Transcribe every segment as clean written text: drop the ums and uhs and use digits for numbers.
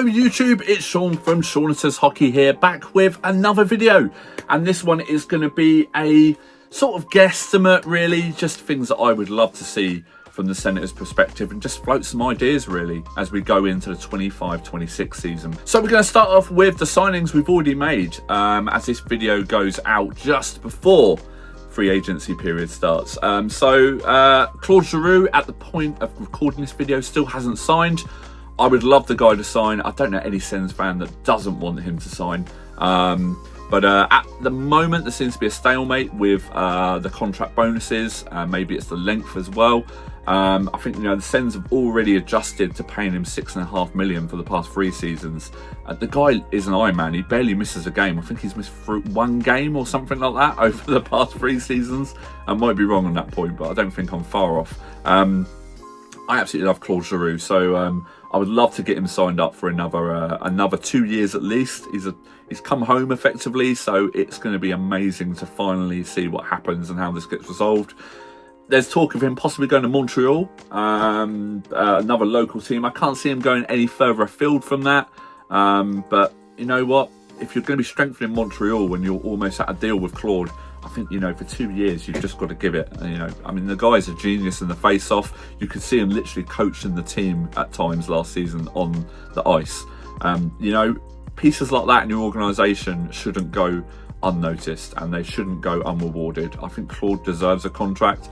Hello YouTube, it's Sean from Senators Hockey here, back with another video, and this one is going to be a sort of guesstimate really, just things that I would love to see from the Senators perspective and just float some ideas really as we go into the 25-26 season. So we're going to start off with the signings we've already made as this video goes out just before free agency period starts. Claude Giroux at the point of recording this video still hasn't signed. I would love the guy to sign. I don't know any Sens fan that doesn't want him to sign. But at the moment, there seems to be a stalemate with the contract bonuses. Maybe it's the length as well. I think the Sens have already adjusted to paying him $6.5 million for the past 3 seasons. The guy is an Iron Man. He barely misses a game. I think he's missed 1 game or something like that over the past 3 seasons. I might be wrong on that point, but I don't think I'm far off. I absolutely love Claude Giroux, so I would love to get him signed up for another 2 years at least. He's come home effectively, so it's going to be amazing to finally see what happens and how this gets resolved. There's talk of him possibly going to Montreal, another local team. I can't see him going any further afield from that. But you know what? If you're going to be strengthening Montreal when you're almost at a deal with Claude, I think, for 2 years, you've just got to give it. I mean, the guy's a genius in the face-off. You could see him literally coaching the team at times last season on the ice. Pieces like that in your organisation shouldn't go unnoticed and they shouldn't go unrewarded. I think Claude deserves a contract.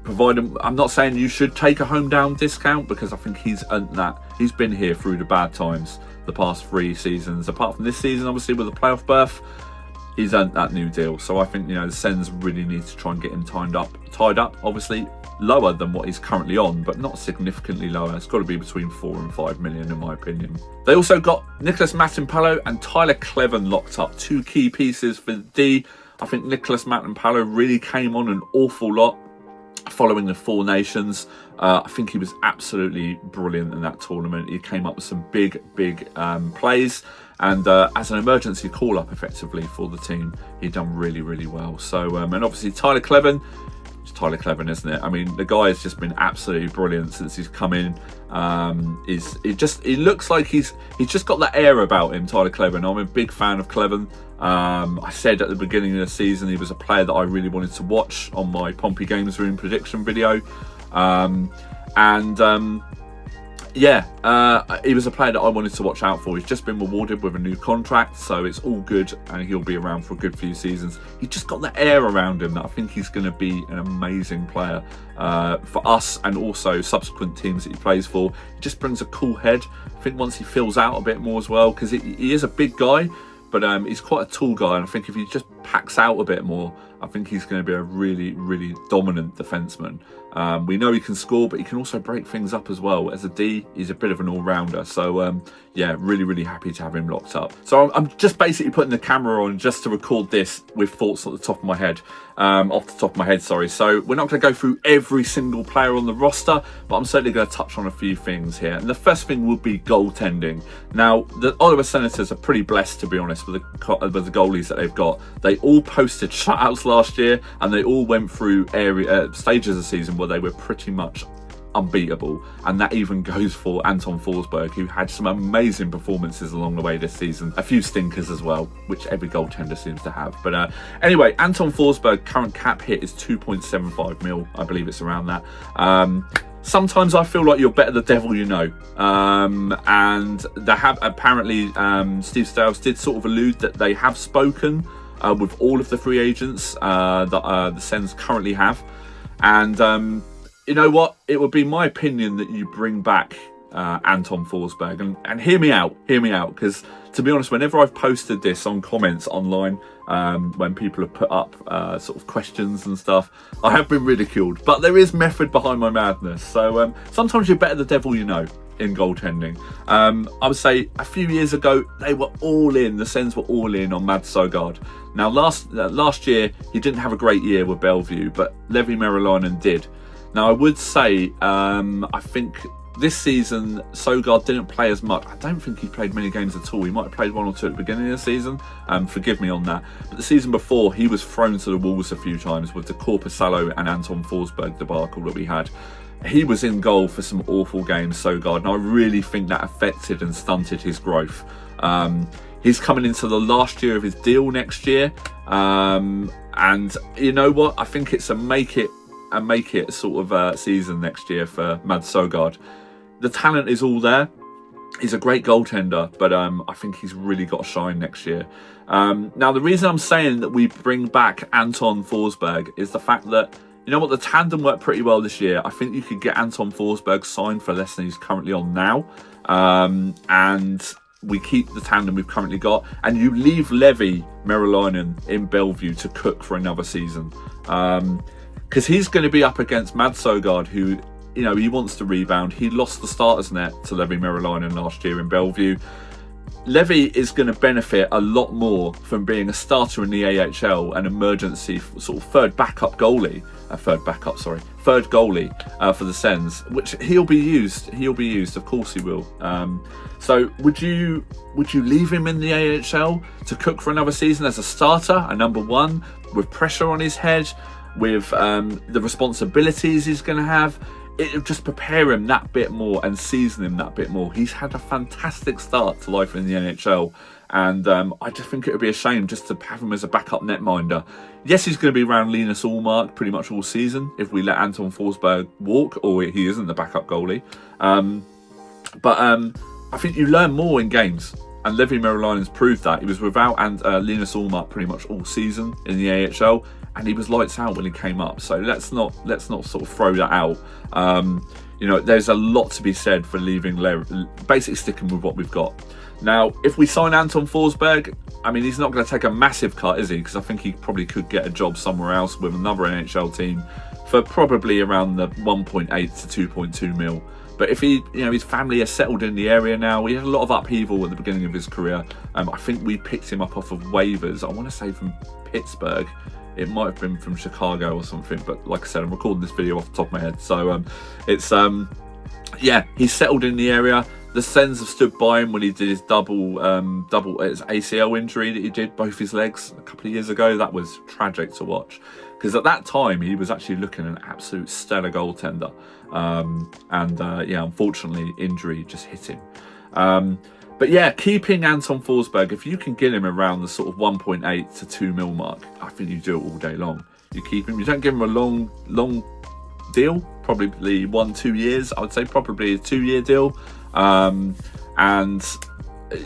Provided, I'm not saying you should take a home down discount, because I think he's earned that. He's been here through the bad times the past 3 seasons. Apart from this season, obviously, with the playoff berth, he's earned that new deal. So I think, the Sens really need to try and get him tied up, obviously lower than what he's currently on, but not significantly lower. It's got to be between 4 and 5 million in my opinion. They also got Nicholas Matinpalo and Tyler Cleven locked up, 2 key pieces for the D. I think Nicholas Matinpalo really came on an awful lot following the 4 Nations. I think he was absolutely brilliant in that tournament. He came up with some big plays, and as an emergency call-up effectively for the team, he'd done really well. So and obviously Tyler Cleven, it's Tyler Cleven, isn't it? I mean, the guy has just been absolutely brilliant since he's come in. He looks like he's just got that air about him, Tyler Cleven. I'm a big fan of Cleven. I said at the beginning of the season he was a player that I really wanted to watch on my Pompey Games Room prediction video. He was a player that I wanted to watch out for. He's just been rewarded with a new contract, so it's all good, and he'll be around for a good few seasons. He's just got the air around him that I think he's going to be an amazing player for us and also subsequent teams that he plays for. He just brings a cool head. I think once he fills out a bit more as well, because he is a big guy, but he's quite a tall guy, and I think if he just packs out a bit more, I think he's going to be a really dominant defenseman. We know he can score, but he can also break things up as well. As a D, he's a bit of an all-rounder. So, really happy to have him locked up. So I'm just basically putting the camera on just to record this with thoughts off the top of my head. So we're not going to go through every single player on the roster, but I'm certainly going to touch on a few things here. And the first thing would be goaltending. Now, the Ottawa Senators are pretty blessed, to be honest, with the goalies that they've got. They all posted shutouts last year, and they all went through stages of the season where they were pretty much unbeatable, and that even goes for Anton Forsberg, who had some amazing performances along the way this season. A few stinkers as well, which every goaltender seems to have. But anyway, Anton Forsberg current cap hit is 2.75 mil. I believe it's around that. Sometimes I feel like you're better the devil you know. And they have apparently, Steve Stiles did sort of allude that they have spoken with all of the free agents that the Sens currently have. And you know what? It would be my opinion that you bring back Anton Forsberg. And hear me out, because to be honest, whenever I've posted this on comments online, when people have put up sort of questions and stuff, I have been ridiculed. But there is method behind my madness. So sometimes you're better the devil you know in goaltending. I would say a few years ago, they were all in, the Sens were all in on Mads Søgaard. Now, last year, he didn't have a great year with Bellevue, but Levi Merilainen did. Now, I would say, I think this season, Søgaard didn't play as much. I don't think he played many games at all. He might have played 1 or 2 at the beginning of the season. Forgive me on that. But the season before, he was thrown to the wolves a few times with the Korpisalo and Anton Forsberg debacle that we had. he was in goal for some awful games, Sogard, and I really think that affected and stunted his growth. He's coming into the last year of his deal next year, and you know what? I think it's a make it sort of season next year for Mads Sogard. The talent is all there. He's a great goaltender, but I think he's really got to shine next year. Now, the reason I'm saying that we bring back Anton Forsberg is the fact that, you know what, the tandem worked pretty well this year. I think you could get Anton Forsberg signed for less than he's currently on now. And we keep the tandem we've currently got. And you leave Levi Meriläinen in Bellevue to cook for another season. Because he's going to be up against Mads Sogard, who, you know, he wants to rebound. He lost the starters net to Levi Meriläinen last year in Bellevue. Levi is going to benefit a lot more from being a starter in the AHL, an emergency sort of third goalie for the Sens, which he'll be used. Of course he will. So would you leave him in the AHL to cook for another season as a starter, a number one, with pressure on his head, with the responsibilities he's going to have? It'll just prepare him that bit more and season him that bit more. He's had a fantastic start to life in the NHL, and I just think it would be a shame just to have him as a backup netminder. Yes, he's going to be around Linus Ullmark pretty much all season if we let Anton Forsberg walk, or he isn't the backup goalie. But I think you learn more in games, and Levi Meriläinen's proved that. He was without Linus Ullmark pretty much all season in the AHL, and he was lights out when he came up. So let's not sort of throw that out. You know, there's a lot to be said for basically sticking with what we've got. Now, if we sign Anton Forsberg, I mean, he's not going to take a massive cut, is he? Because I think he probably could get a job somewhere else with another NHL team for probably around the 1.8 to 2.2 mil. But if he, you know, his family is settled in the area now, he had a lot of upheaval at the beginning of his career. I think we picked him up off of waivers. I want to say from Pittsburgh. It might have been from Chicago or something, but like I said, I'm recording this video off the top of my head. So yeah, he's settled in the area. The Sens have stood by him when he did his double his ACL injury that he did, both his legs, a couple of years ago. That was tragic to watch, because at that time he was actually looking an absolute stellar goaltender. Yeah, unfortunately, injury just hit him. But yeah, keeping Anton Forsberg, if you can get him around the sort of 1.8 to 2 mil mark, I think you do it all day long. You keep him, you don't give him a long deal, probably 1-2 years. I would say probably a 2-year deal. And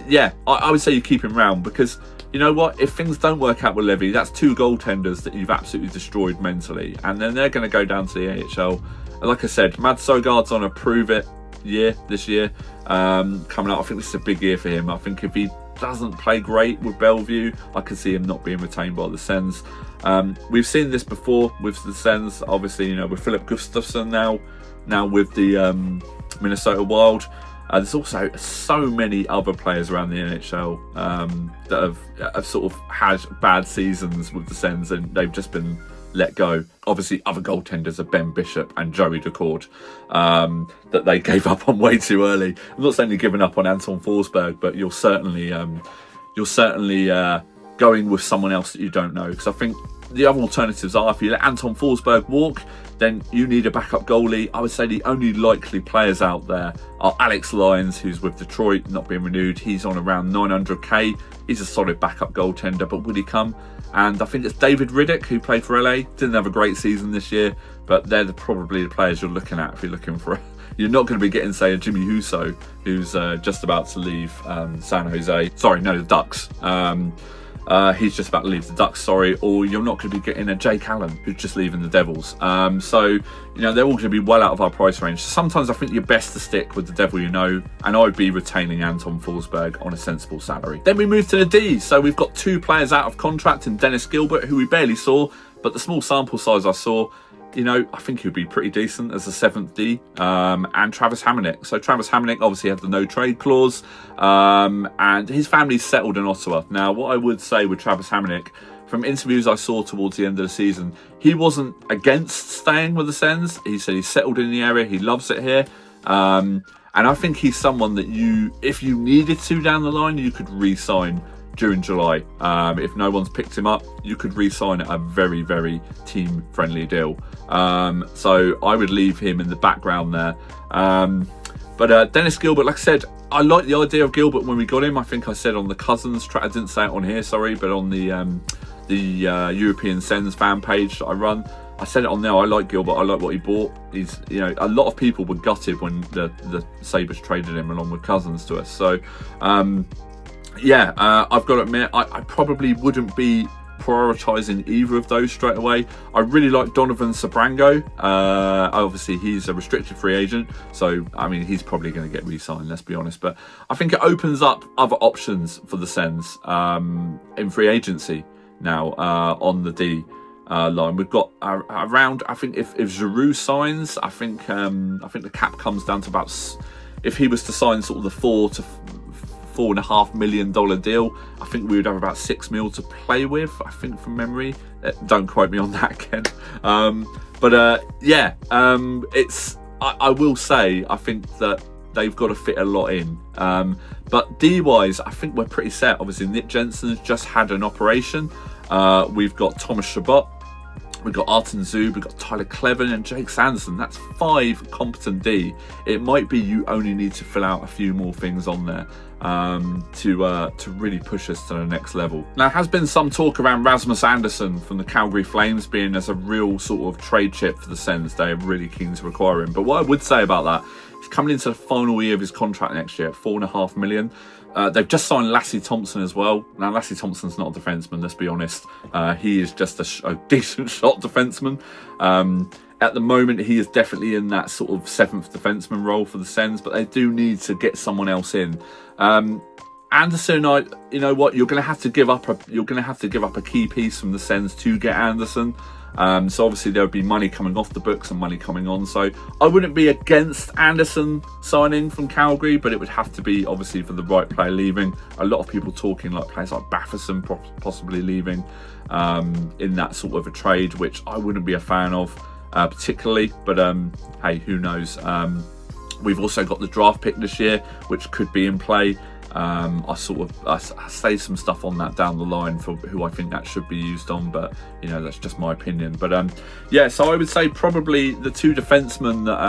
yeah, I would say you keep him around, because you know what, if things don't work out with Levi, that's 2 goaltenders that you've absolutely destroyed mentally, and then they're going to go down to the AHL. And like I said, Mads Sogard's on a prove it year this year, coming out. I think this is a big year for him. I think if he doesn't play great with Bellevue, I could see him not being retained by the Sens. We've seen this before with the Sens, obviously, you know, with Philip Gustafsson now with the Minnesota Wild. There's also so many other players around the NHL that have sort of had bad seasons with the Sens, and they've just been let go. Obviously, other goaltenders are Ben Bishop and Joey Decord, that they gave up on way too early. I'm not saying you're giving up on Anton Forsberg, but you're certainly going with someone else that you don't know. Because I think the other alternatives are, if you let Anton Forsberg walk, then you need a backup goalie. I would say the only likely players out there are Alex Lyons, who's with Detroit, not being renewed. He's on around 900k. He's a solid backup goaltender, but will he come? And I think it's David Riddick, who played for LA. Didn't have a great season this year, but they're probably the players you're looking at if you're looking for. You're not going to be getting, say, a Jimmy Husso, who's just about to leave San Jose. Sorry, no, the Ducks. He's just about to leave the Ducks, sorry. Or you're not going to be getting a Jake Allen, who's just leaving the Devils. So, you know, they're all going to be well out of our price range. So sometimes I think you're best to stick with the devil you know, and I would be retaining Anton Forsberg on a sensible salary. Then we move to the D. So we've got 2 players out of contract, and Dennis Gilbert, who we barely saw, but the small sample size I saw, you know, I think he'd be pretty decent as a 7th D. And Travis Hamonic. So Travis Hamonic obviously had the no trade clause, and his family's settled in Ottawa. Now, what I would say with Travis Hamonic, from interviews I saw towards the end of the season, he wasn't against staying with the Sens. He said he's settled in the area, he loves it here. And I think he's someone that if you needed to down the line, you could re-sign, during July. If no one's picked him up, you could re-sign at a very, very team-friendly deal. So I would leave him in the background there. But Dennis Gilbert, like I said, I like the idea of Gilbert when we got him. I think I said on the Cousins track, I didn't say it on here, sorry, but on the European Sens fan page that I run, I said it on there. I like Gilbert. I like what he bought. He's, you know, a lot of people were gutted when the Sabres traded him along with Cousins to us. So, yeah, I've got to admit, I probably wouldn't be prioritising either of those straight away. I really like Donovan Sabrango. Obviously, he's a restricted free agent, so I mean, he's probably going to get re-signed, let's be honest. But I think it opens up other options for the Sens in free agency now on the D line. We've got around. I think if Giroux signs, I think the cap comes down to about, if he was to sign sort of the $4.5 million deal, I think we would have about $6 million to play with, I think, from memory. Don't quote me on that again. Yeah, it's, I will say, I think that they've got to fit a lot in. But D-wise, I think we're pretty set. Obviously, Nick Jensen's just had an operation. We've got Thomas Chabot, we've got Arten Zub, we've got Tyler Cleven and Jake Sanderson. That's 5 competent D. It might be you only need to fill out a few more things on there to really push us to the next level. Now, there has been some talk around Rasmus Andersson from the Calgary Flames being as a real sort of trade chip for the Sens. They're really keen to acquire him. But what I would say about that, he's coming into the final year of his contract next year at $4.5 million. They've just signed Lassie Thompson as well. Now, Lassie Thompson's not a defenseman, let's be honest. He is just a decent shot defenseman. At the moment, he is definitely in that sort of 7th defenseman role for the Sens, but they do need to get someone else in. Anderson, you know what? You're going to have to give up a key piece from the Sens to get Anderson. So obviously there would be money coming off the books and money coming on. So I wouldn't be against Anderson signing from Calgary, but it would have to be obviously for the right player leaving. A lot of people talking like players like Batherson possibly leaving in that sort of a trade, which I wouldn't be a fan of particularly. But hey, who knows? We've also got the draft pick this year, which could be in play. I say some stuff on that down the line for who I think that should be used on, but you know, that's just my opinion. But yeah, so I would say probably the 2 defensemen that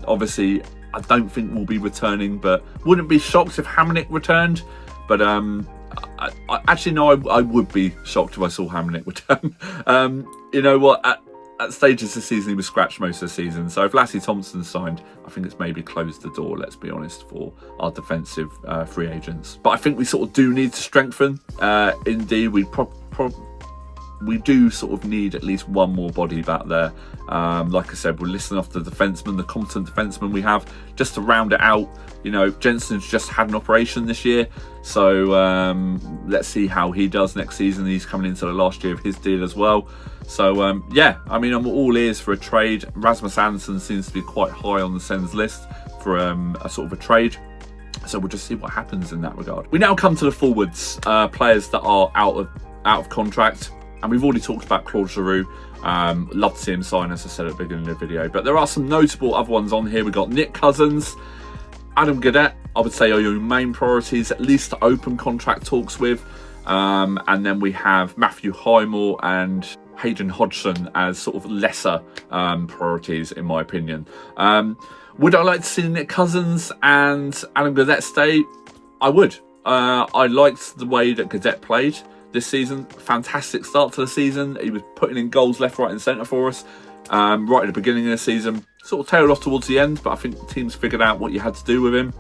obviously I don't think will be returning, but wouldn't be shocked if Hamonic returned. But I actually no, I would be shocked if I saw Hamonic return. You know what? At stages of the season, he was scratched most of the season. So if Lassie Thompson signed, I think it's maybe closed the door, let's be honest, for our defensive free agents. But I think we sort of do need to strengthen. Indeed, we do sort of need at least one more body back there. Like I said, we're listening off the defensemen, the competent defensemen we have, just to round it out. You know, Jensen's just had an operation this year, so let's see how he does next season. He's coming into the last year of his deal as well. So yeah, I mean, I'm all ears for a trade. Rasmus Andersson seems to be quite high on the Sens list for a sort of a trade. So we'll just see what happens in that regard. We now come to the forwards, players that are out of contract. And we've already talked about Claude Giroux. Love to see him sign, as I said at the beginning of the video. But there are some notable other ones on here. We've got Nick Cousins, Adam Gaudette, I would say are your main priorities, at least to open contract talks with. And then we have Matthew Highmore and Hayden Hodgson as sort of lesser priorities, in my opinion. Would I like to see Nick Cousins and Adam Gaudette stay? I would. I liked the way that Gaudette played this season. Fantastic start to the season. He was putting in goals left, right and centre for us right at the beginning of the season. Sort of tailed off towards the end, but I think the teams figured out what you had to do with him.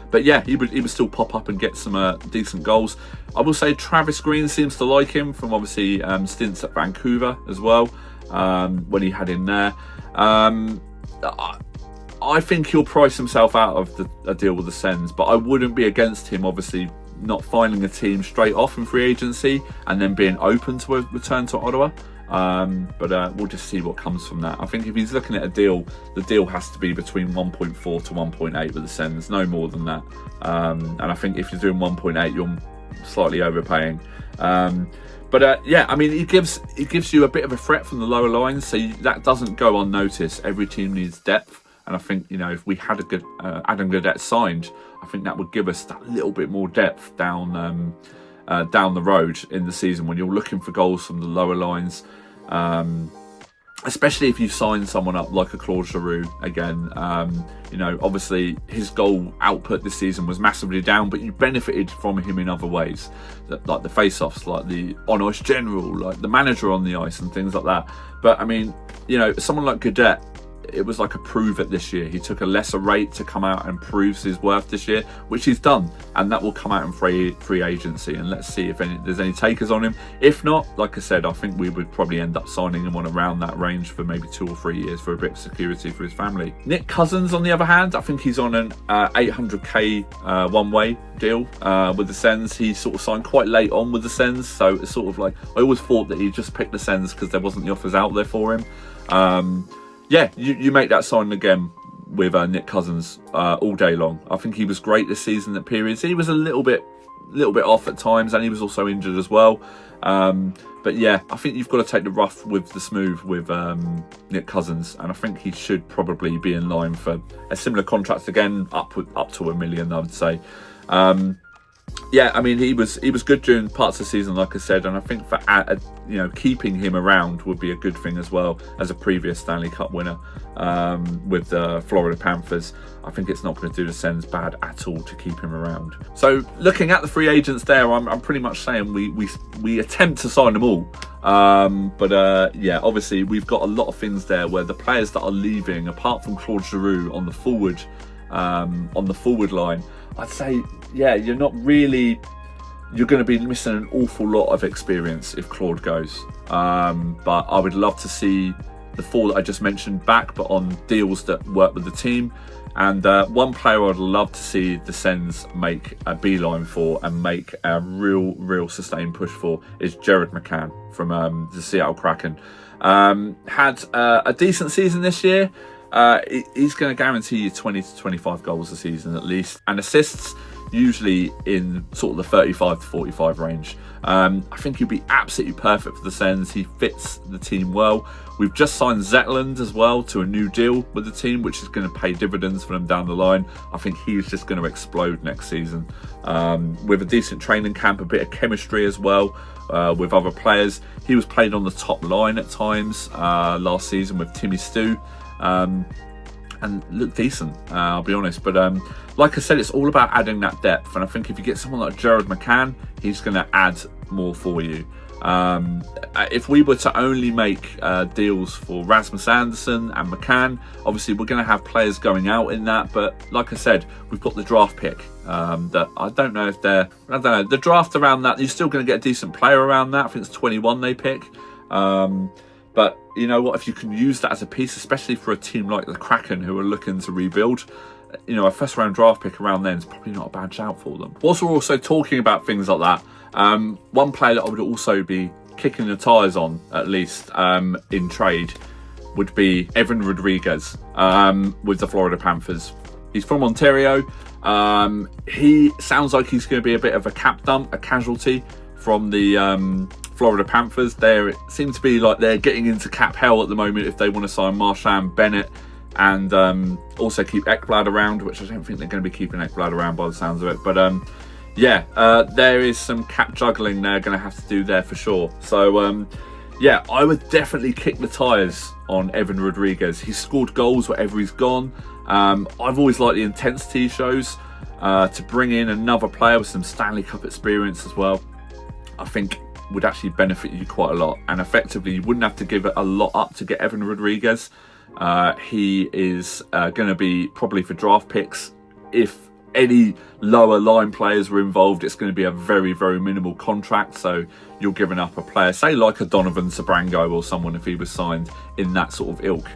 But yeah, he would still pop up and get some decent goals. I will say Travis Green seems to like him from obviously stints at Vancouver as well, when he had him there. I think he'll price himself out of a deal with the Sens, but I wouldn't be against him obviously not finding a team straight off in free agency and then being open to a return to Ottawa. But we'll just see what comes from that. I think if he's looking at a deal, the deal has to be between 1.4 to 1.8 with the Sens, no more than that. And I think if you're doing 1.8, you're slightly overpaying. But yeah, I mean, it gives you a bit of a threat from the lower lines, so that doesn't go unnoticed. Every team needs depth. And I think, you know, if we had a good Adam Gaudette signed, I think that would give us that little bit more depth down the road in the season when you're looking for goals from the lower lines. Especially if you sign someone up like a Claude Giroux again. You know, obviously his goal output this season was massively down, but you benefited from him in other ways, like the face-offs, like the on-ice general, like the manager on the ice and things like that. But I mean, you know, someone like Godet, it was like a prove it this year. He took a lesser rate to come out and proves his worth this year, which he's done, and that will come out in free agency. And let's see if there's any takers on him. If not, like I said, I think we would probably end up signing him on around that range for maybe 2 or 3 years for a bit of security for his family. Nick Cousins, on the other hand, I think he's on an 800k one-way deal with the Sens. He sort of signed quite late on with the Sens, so it's sort of like, I always thought that he just picked the Sens because there wasn't the offers out there for him. Yeah, you make that sign again with Nick Cousins all day long. I think he was great this season at periods. He was a little bit off at times, and he was also injured as well. But yeah, I think you've got to take the rough with the smooth with Nick Cousins, and I think he should probably be in line for a similar contract again, up to $1 million, I would say. Yeah, I mean, he was good during parts of the season, like I said, and I think for keeping him around would be a good thing as well, as a previous Stanley Cup winner with the Florida Panthers. I think it's not going to do the Sens bad at all to keep him around. So looking at the free agents there, I'm pretty much saying we attempt to sign them all. Yeah, obviously we've got a lot of things there where the players that are leaving, apart from Claude Giroux on the forward line, I'd say, yeah, you're going to be missing an awful lot of experience if Claude goes. But I would love to see the 4 that I just mentioned back, but on deals that work with the team. And one player I'd love to see the Sens make a beeline for and make a real sustained push for is Jared McCann from the Seattle Kraken. Had a decent season this year. He's going to guarantee you 20 to 25 goals a season at least, and assists usually in sort of the 35 to 45 range. I think he'd be absolutely perfect for the Sens. He fits the team well. We've just signed Zetland as well to a new deal with the team, which is going to pay dividends for them down the line. I think he's just going to explode next season. With a decent training camp, a bit of chemistry as well with other players. He was played on the top line at times last season with Timmy Stu. And look decent, I'll be honest. But like I said, it's all about adding that depth. And I think if you get someone like Jared McCann, he's going to add more for you. If we were to only make deals for Rasmus Andersson and McCann, obviously we're going to have players going out in that. But like I said, we've got the draft pick that I don't know if the draft around that, you're still going to get a decent player around that. I think it's 21 they pick. But you know what, if you can use that as a piece, especially for a team like the Kraken who are looking to rebuild, you know, a first round draft pick around then is probably not a bad shout for them. Whilst we're also talking about things like that, one player that I would also be kicking the tyres on, at least in trade, would be Evan Rodriguez with the Florida Panthers. He's from Ontario. He sounds like he's going to be a bit of a cap dump, a casualty from the Florida Panthers. It seems to be like they're getting into cap hell at the moment if they want to sign Marchand, Bennett, and also keep Ekblad around, which I don't think they're going to be keeping Ekblad around by the sounds of it. But there is some cap juggling they're going to have to do there for sure. So yeah, I would definitely kick the tyres on Evan Rodriguez. He's scored goals wherever he's gone. I've always liked the intensity he shows. To bring in another player with some Stanley Cup experience as well, I think would actually benefit you quite a lot. And effectively, you wouldn't have to give it a lot up to get Evan Rodriguez. He is going to be probably for draft picks. If any lower line players were involved, it's going to be a very, very minimal contract. So you're giving up a player, say like a Donovan Sabrango or someone if he was signed in that sort of ilk.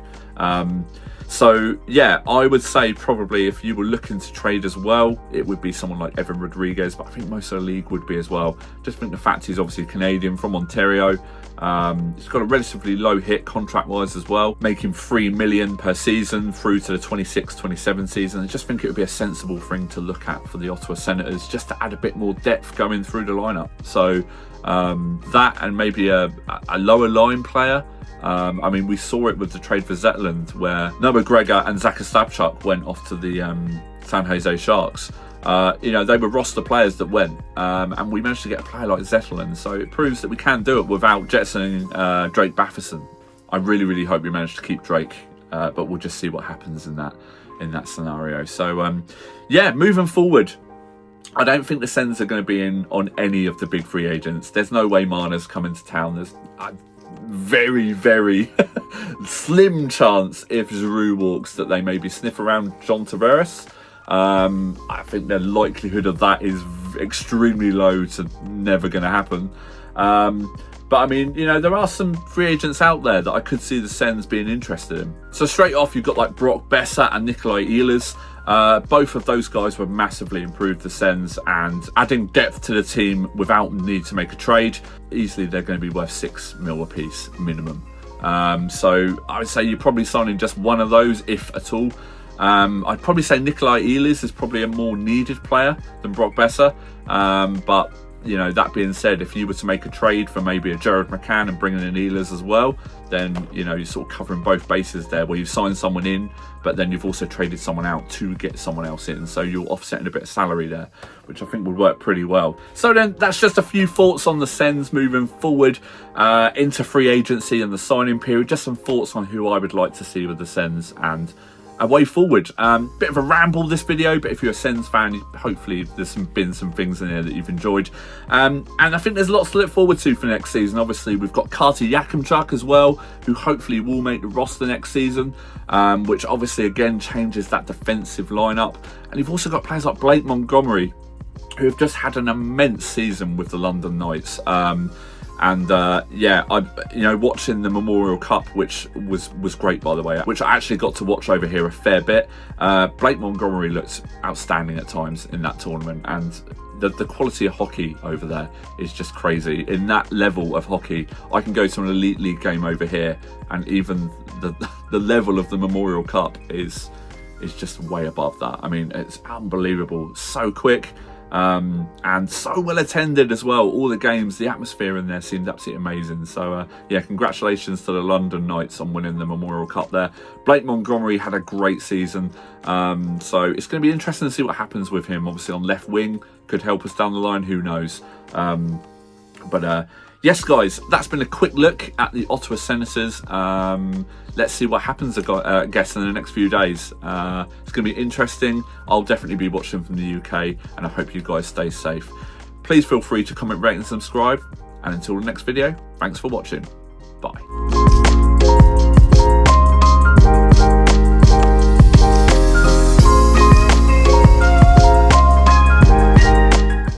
So yeah, I would say probably if you were looking to trade as well, it would be someone like Evan Rodriguez, but I think most of the league would be as well. Just think the fact he's obviously Canadian from Ontario. He's got a relatively low hit contract-wise as well, making $3 million per season through to the 26-27 season. I just think it would be a sensible thing to look at for the Ottawa Senators, just to add a bit more depth going through the lineup. So that and maybe a lower line player. I mean, we saw it with the trade for Zetland, where Noah Gregor and Zach Ostapchuk went off to the San Jose Sharks. you know, they were roster players that went, and we managed to get a player like Zetterlund. So it proves that we can do it without jettisoning Drake Batherson. I really, really hope we manage to keep Drake, but we'll just see what happens in that scenario. So yeah, moving forward, I don't think the Sens are going to be in on any of the big free agents. There's no way Marner's coming to town. There's a very, very slim chance if Giroud walks that they maybe sniff around John Tavares. I think the likelihood of that is extremely low to never going to happen. But I mean, you know, there are some free agents out there that I could see the Sens being interested in. So straight off, you've got like Brock Besser and Nikolai Ehlers. Both of those guys would massively improve the Sens, and adding depth to the team without need to make a trade. Easily, they're going to be worth $6 million a piece minimum. So I would say you're probably signing just one of those, if at all. I'd probably say Nikolai Ehlers is probably a more needed player than Brock Besser. But, you know, that being said, if you were to make a trade for maybe a Jared McCann and bringing in Ehlers as well, then, you know, you're sort of covering both bases there, where you've signed someone in, but then you've also traded someone out to get someone else in. So you're offsetting a bit of salary there, which I think would work pretty well. So then that's just a few thoughts on the Sens moving forward into free agency and the signing period. Just some thoughts on who I would like to see with the Sens and a way forward. Bit of a ramble this video, but if you're a Sens fan, hopefully there's been some things in there that you've enjoyed. And I think there's lots to look forward to for next season. Obviously, we've got Carter Yakimchuk as well, who hopefully will make the roster next season, which obviously again changes that defensive lineup. And you've also got players like Blake Montgomery, who have just had an immense season with the London Knights. Yeah, watching the Memorial Cup, which was great, by the way, which I actually got to watch over here a fair bit. Blake Montgomery looked outstanding at times in that tournament, and the quality of hockey over there is just crazy. In that level of hockey, I can go to an Elite League game over here, and even the level of the Memorial Cup is just way above that. I mean, it's unbelievable, so quick. And so well attended as well. All the games, the atmosphere in there seemed absolutely amazing. So yeah, congratulations to the London Knights on winning the Memorial Cup there. Blake Montgomery had a great season, so it's going to be interesting to see what happens with him. Obviously on left wing, could help us down the line, who knows. Yes, guys, that's been a quick look at the Ottawa Senators. Let's see what happens, I guess, in the next few days. It's going to be interesting. I'll definitely be watching from the UK, and I hope you guys stay safe. Please feel free to comment, rate, and subscribe. And until the next video, thanks for watching.